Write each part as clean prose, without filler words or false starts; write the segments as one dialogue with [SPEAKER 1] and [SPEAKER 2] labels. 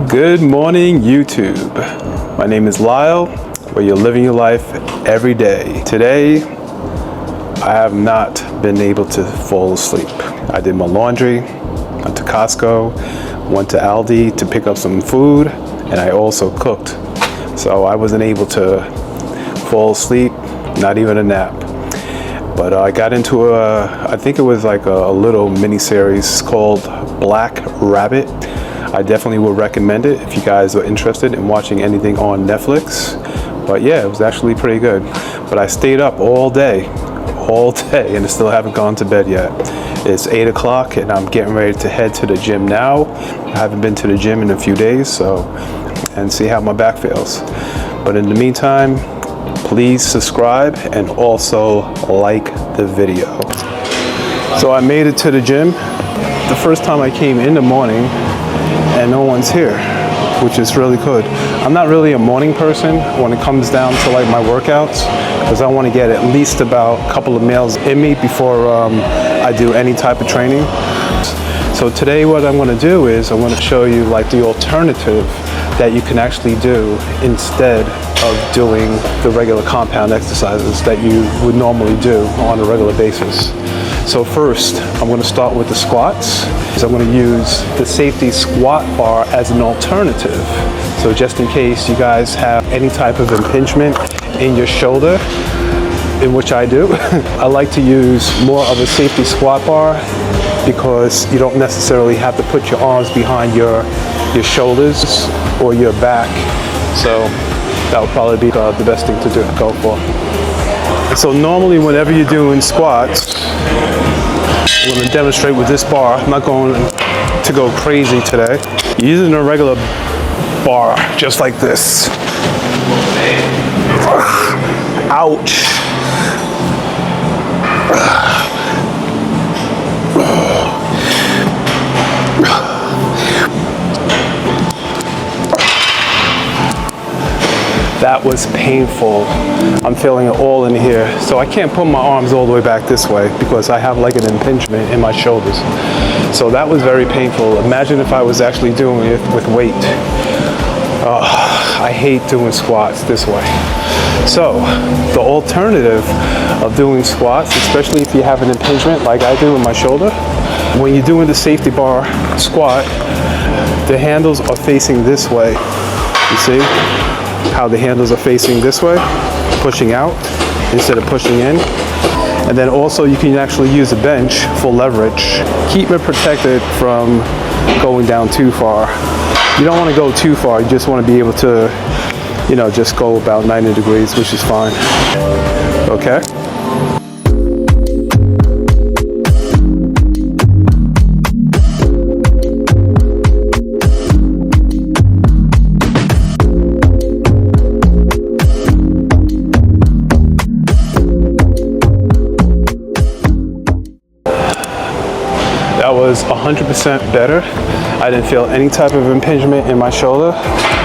[SPEAKER 1] Good morning, YouTube. My name is Lyle, where you're living your life every day. Today, I have not been able to fall asleep. I did my laundry, went to Costco, went to Aldi to pick up some food, and I also cooked. So I wasn't able to fall asleep, not even a nap. But I got into I think it was like a little mini-series called Black Rabbit. I definitely would recommend it if you guys are interested in watching anything on Netflix. But yeah, it was actually pretty good. But I stayed up all day, and I still haven't gone to bed yet. It's 8 o'clock and I'm getting ready to head to the gym now. I haven't been to the gym in a few days, and see how my back feels. But in the meantime, please subscribe and also like the video. So I made it to the gym. The first time I came in the morning and no one's here, which is really good. I'm not really a morning person when it comes down to like my workouts, because I want to get at least about a couple of meals in me before I do any type of training. So today what I'm going to do is I'm going to show you like the alternative that you can actually do instead of doing the regular compound exercises that you would normally do on a regular basis. So first, I'm going to start with the squats. So I'm going to use the safety squat bar as an alternative. So just in case you guys have any type of impingement in your shoulder, in which I do, I like to use more of a safety squat bar because you don't necessarily have to put your arms behind your shoulders or your back. So that would probably be the best thing to go for. So normally whenever you're doing squats, I'm going to demonstrate with this bar. I'm not going to go crazy today. Using a regular bar, just like this. Ouch. That was painful. I'm feeling it all in here. So I can't put my arms all the way back this way because I have like an impingement in my shoulders. So that was very painful. Imagine if I was actually doing it with weight. I hate doing squats this way. So the alternative of doing squats, especially if you have an impingement like I do in my shoulder, when you're doing the safety bar squat, the handles are facing this way. You see how the handles are facing this way, pushing out instead of pushing in. And then also you can actually use a bench for leverage. Keep it protected from going down too far. You don't want to go too far, you just want to be able to, just go about 90 degrees, which is fine. Okay? That was 100% better. I didn't feel any type of impingement in my shoulder,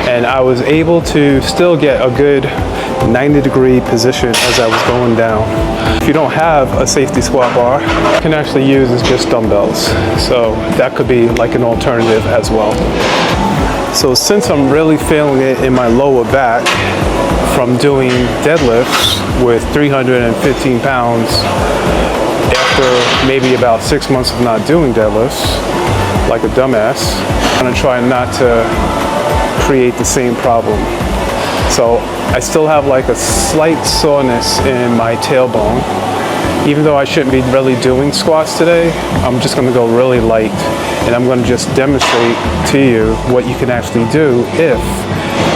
[SPEAKER 1] and I was able to still get a good 90-degree position as I was going down. If you don't have a safety squat bar, you can actually use is just dumbbells. So that could be like an alternative as well. So since I'm really feeling it in my lower back from doing deadlifts with 315 pounds, after maybe about 6 months of not doing deadlifts, like a dumbass, I'm gonna try not to create the same problem. So I still have like a slight soreness in my tailbone. Even though I shouldn't be really doing squats today, I'm just gonna go really light, and I'm gonna just demonstrate to you what you can actually do if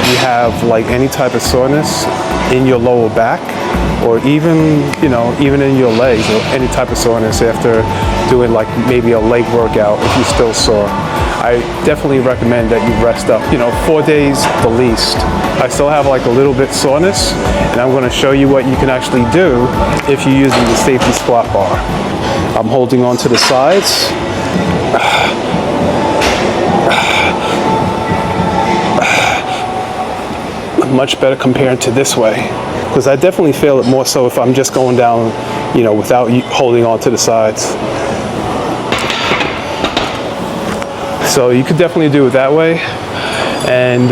[SPEAKER 1] you have like any type of soreness in your lower back, or even in your legs, or any type of soreness after doing like maybe a leg workout if you're still sore. I definitely recommend that you rest up, 4 days the least. I still have like a little bit soreness, and I'm going to show you what you can actually do if you're using the safety squat bar. I'm holding on to the sides. Much better compared to this way, because I definitely feel it more so if I'm just going down, without holding on to the sides. So you could definitely do it that way. And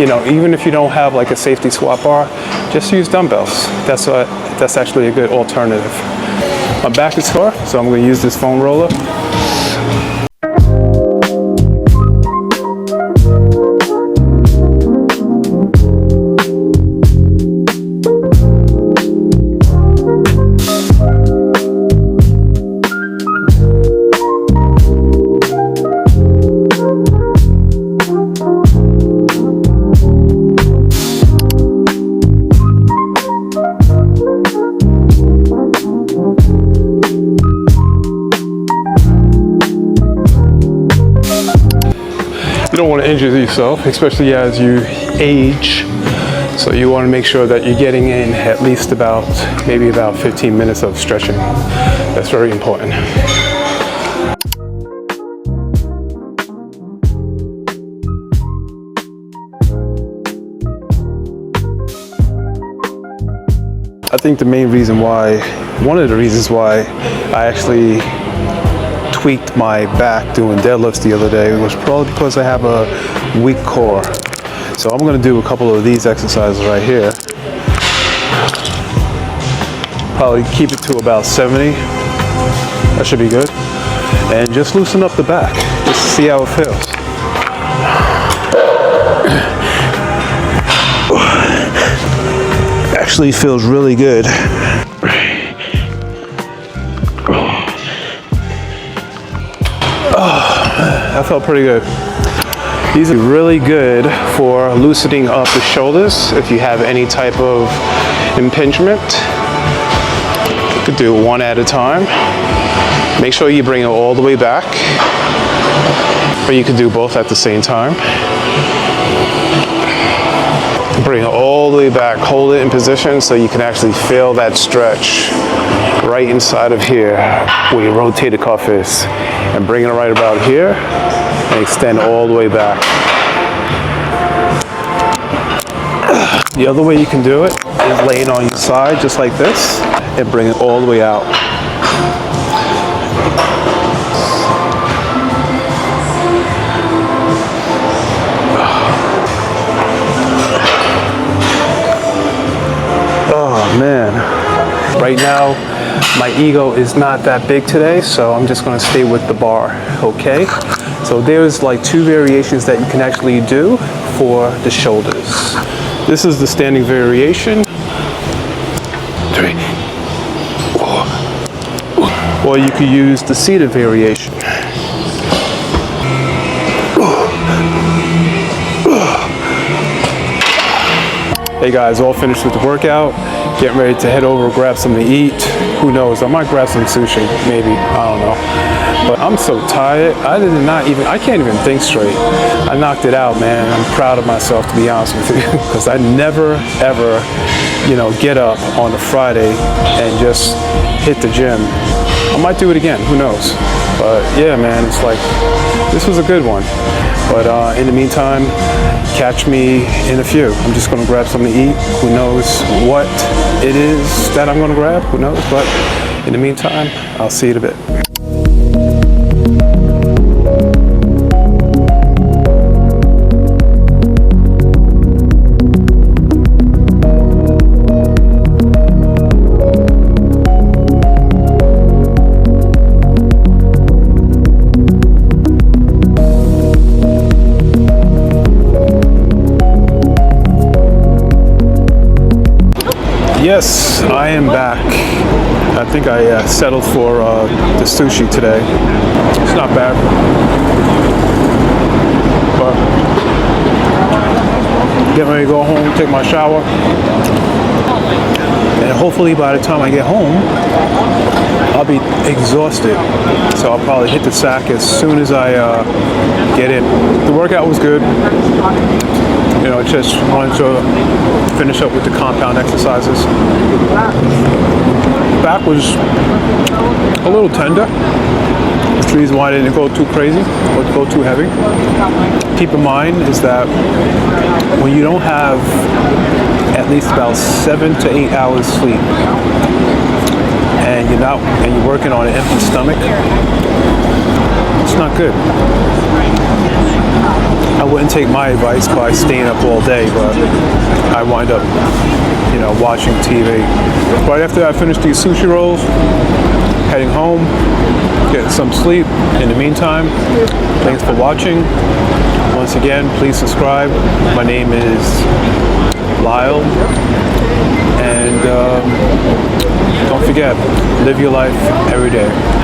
[SPEAKER 1] you know, even if you don't have like a safety squat bar, just use dumbbells. That's actually a good alternative. My back is sore, so I'm going to use this foam roller. You don't want to injure yourself, especially as you age. So you want to make sure that you're getting in at least maybe about 15 minutes of stretching. That's very important. I think one of the reasons why I actually tweaked my back doing deadlifts the other day was probably because I have a weak core. So I'm going to do a couple of these exercises right here. Probably keep it to about 70. That should be good. And just loosen up the back, just to see how it feels. Actually feels really good. That felt pretty good. These are really good for loosening up the shoulders if you have any type of impingement. You could do one at a time. Make sure you bring it all the way back, or you could do both at the same time. Bring it all the way back, hold it in position so you can actually feel that stretch right inside of here where your rotator cuff is, and bring it right about here and extend all the way back. The other way you can do it is lay it on your side just like this and bring it all the way out. Oh man, right now my ego is not that big today, so I'm just going to stay with the bar, okay? So there's like 2 variations that you can actually do for the shoulders. This is the standing variation. 3, 4. Or you could use the seated variation. Hey guys, all finished with the workout. Getting ready to head over, grab something to eat. Who knows, I might grab some sushi, maybe, I don't know. But I'm so tired, I can't even think straight. I knocked it out, man. I'm proud of myself, to be honest with you, because I never, ever, get up on a Friday and just hit the gym. I might do it again, who knows? But yeah, man, it's like, this was a good one. But in the meantime, catch me in a few. I'm just gonna grab something to eat. Who knows what it is that I'm gonna grab, who knows? But in the meantime, I'll see you in a bit. Yes, I am back. I think I settled for the sushi today. It's not bad. But getting ready to go home, take my shower. And hopefully by the time I get home, I'll be exhausted. So I'll probably hit the sack as soon as I get in. The workout was good. Just wanted to finish up with the compound exercises. Back was a little tender. That's the reason why I didn't go too crazy or go too heavy. Keep in mind is that when you don't have at least about 7 to 8 hours sleep, and you're working on an empty stomach, it's not good. I wouldn't take my advice by staying up all day, but I wind up, watching TV. Right after I finish these sushi rolls, heading home, getting some sleep. In the meantime, thanks for watching. Once again, please subscribe. My name is Lyle, and don't forget, live your life every day.